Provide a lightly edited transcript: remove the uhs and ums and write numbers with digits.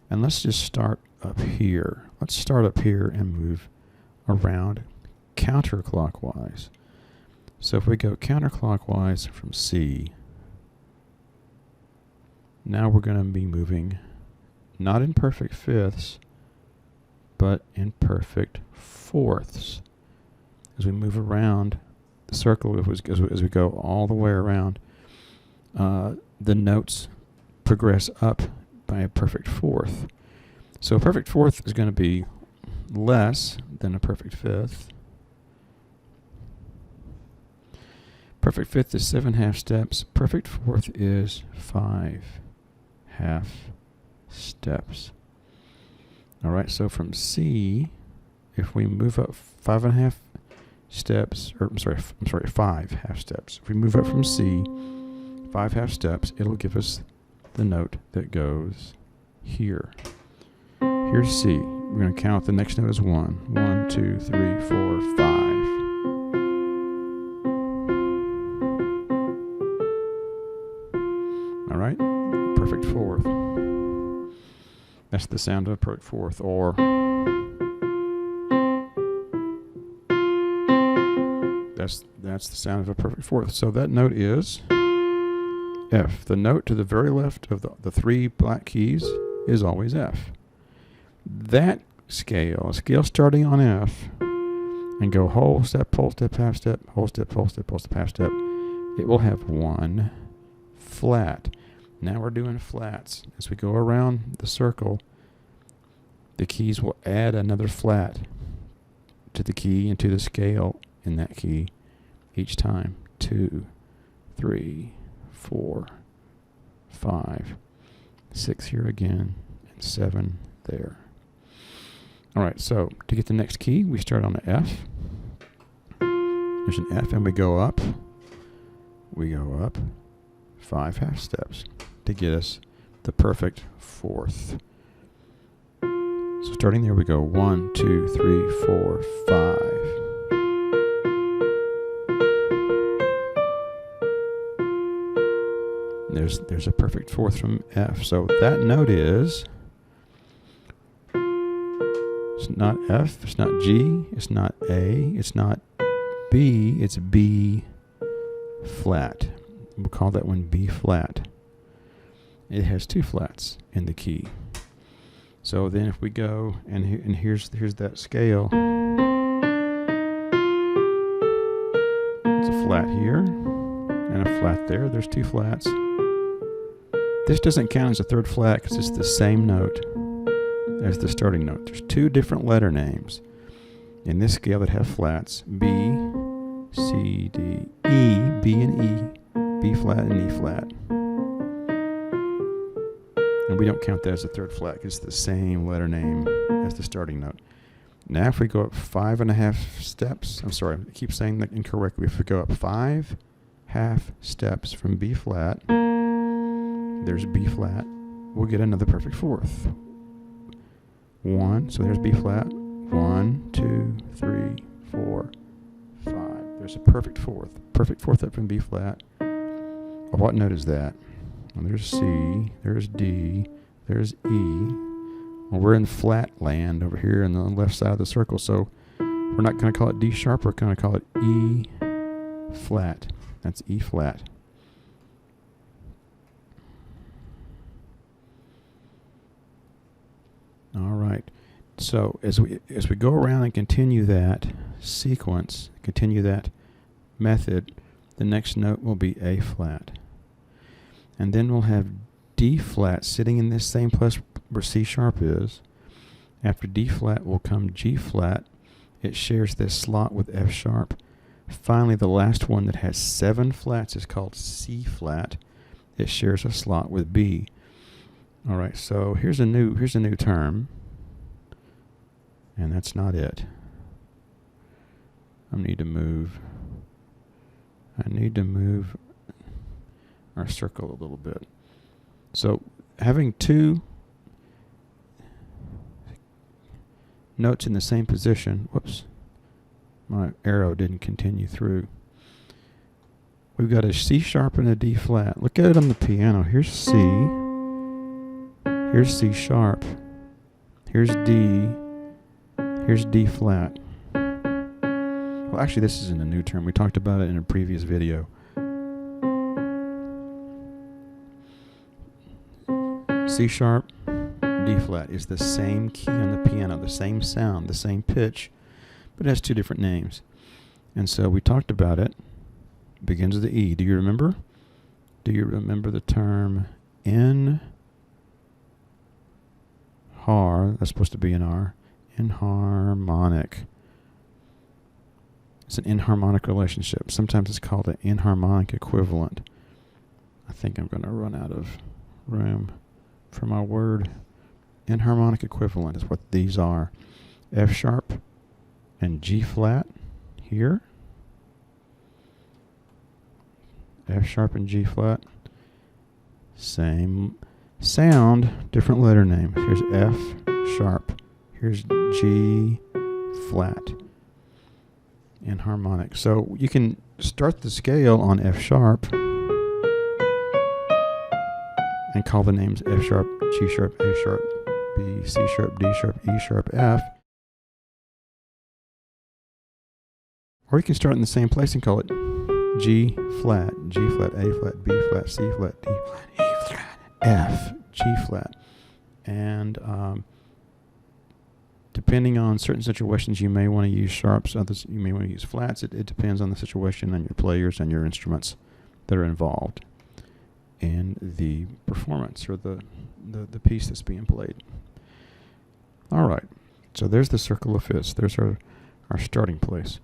And let's just start up here. Let's start up here and move around counterclockwise. So if we go counterclockwise from C, now we're going to be moving not in perfect fifths, but in perfect fourths. As we move around the circle, as we go all the way around, the notes progress up by a perfect fourth. So a perfect fourth is going to be less than a perfect fifth. Perfect fifth is 7 half steps. Perfect fourth is 5 half steps. All right, so from C, if we move up 5.5 steps, or I'm sorry, 5 half steps. If we move up from C 5 half steps, it'll give us the note that goes here. Here's C. We're going to count the next note as 1. 1, 2, 3, 4, 5. All right, perfect fourth. That's the sound of a perfect fourth, or that's the sound of a perfect fourth. So that note is F. The note to the very left of the 3 black keys is always F. That scale, a scale starting on F, and go whole step, half step, whole step, half step, it will have 1 flat. Now we're doing flats. As we go around the circle, the keys will add another flat to the key and to the scale in that key each time. 2, 3, 4, 5, 6 here again, and 7 there. All right, so to get the next key, we start on an F. There's an F, and we go up. We go up 5 half steps to get us the perfect fourth. So starting there, we go 1, 2, 3, 4, 5. There's a perfect fourth from F. So that note is, it's not F, it's not G, it's not A, it's not B, it's B flat. We'll call that one B flat. It has 2 flats in the key. So then if we go, and here's that scale. It's a flat here and a flat there. There's 2 flats. This doesn't count as a third flat because it's the same note as the starting note. There's 2 different letter names in this scale that have flats: B, C, D, E, B and E, B flat and E flat. And we don't count that as a third flat because it's the same letter name as the starting note. Now if we go up 5.5 steps, I'm sorry, I keep saying that incorrectly. If we go up 5 half steps from B flat, there's B flat, we'll get another perfect fourth. 1, so there's B flat, 1, 2, 3, 4, 5. There's a perfect fourth up from B flat. Well, what note is that? Well, there's C, there's D, there's E. Well, we're in flat land over here on the left side of the circle, so we're not going to call it D sharp, we're going to call it E flat. That's E flat. All right. So as we go around and continue that sequence, continue that method, the next note will be A flat. And then we'll have D flat sitting in this same place where C sharp is. After D flat will come G flat. It shares this slot with F sharp. Finally, the last one that has 7 flats is called C flat. It shares a slot with B. All right, so here's a new term, and that's not it. I need to move our circle a little bit. So having 2 notes in the same position, whoops, my arrow didn't continue through. We've got a C sharp and a D flat. Look at it on the piano. Here's C, Here's C sharp. Here's D. Here's D flat. Well, actually, this isn't a new term. We talked about it in a previous video. C sharp, D flat is the same key on the piano, the same sound, the same pitch, but it has two different names. And so we talked about it. It begins with the E. Do you remember? Do you remember the term that's supposed to be an R, enharmonic. It's an enharmonic relationship. Sometimes it's called an enharmonic equivalent. I think I'm going to run out of room for my word. Enharmonic equivalent is what these are. F sharp and G flat here. F sharp and G flat. Same sound, different letter name. Here's F sharp. Here's G flat. Enharmonic. So you can start the scale on F sharp and call the names F sharp, G sharp, A sharp, B, C sharp, D sharp, E sharp, F. Or you can start in the same place and call it G flat, A flat, B flat, C flat, D flat, E flat, F, G flat. And depending on certain situations, you may want to use sharps, others you may want to use flats. It depends on the situation and your players and your instruments that are involved in the performance or the piece that's being played. All right, so there's the circle of fifths. There's our starting place.